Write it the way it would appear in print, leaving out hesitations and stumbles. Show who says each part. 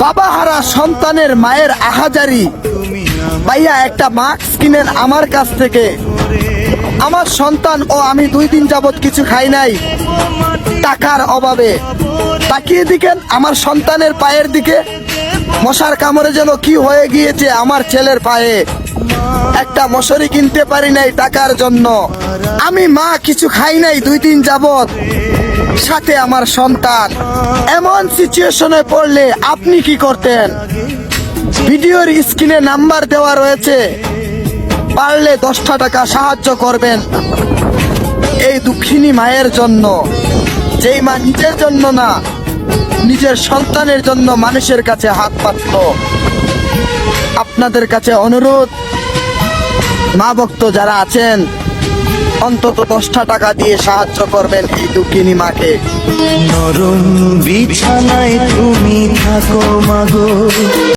Speaker 1: বাবা হারা সন্তানের মায়ের আহাজারি। ভাইয়া একটা মাস্ক কিনেন আমার কাছ থেকে। আমার সন্তান ও আমি 2 দিন যাবত কিছু খাই নাই টাকার অভাবে। তাকিয়ে দিকেন আমার সন্তানের পায়ের দিকে, মশার কামড়ে যেন কি হয়ে গিয়েছে আমার ছেলের পায়ে। একটা মশারি কিনতে পারি নাই টাকার জন্য। আমি মা কিছু খাই নাই 2 দিন যাবত, সাথে আমার সন্তান। এমন সিচুয়েশনে পড়লে আপনি কি করতেন? ভিডিওর স্ক্রিনে নাম্বার দেওয়া রয়েছে, পারলে 10টা টাকা সাহায্য করবেন এই দুঃখিনী মায়ের জন্য, যেই মা নিজের জন্য না, নিজের সন্তানের জন্য মানুষের কাছে হাত পাতল। আপনাদের কাছে অনুরোধ, মা ভক্ত যারা আছেন, অন্তত 10টা টাকা দিয়ে সাহায্য করবেন এই দুঃখিনী মাকে।
Speaker 2: নরম বিছানায় তুমি থাকো মাগো।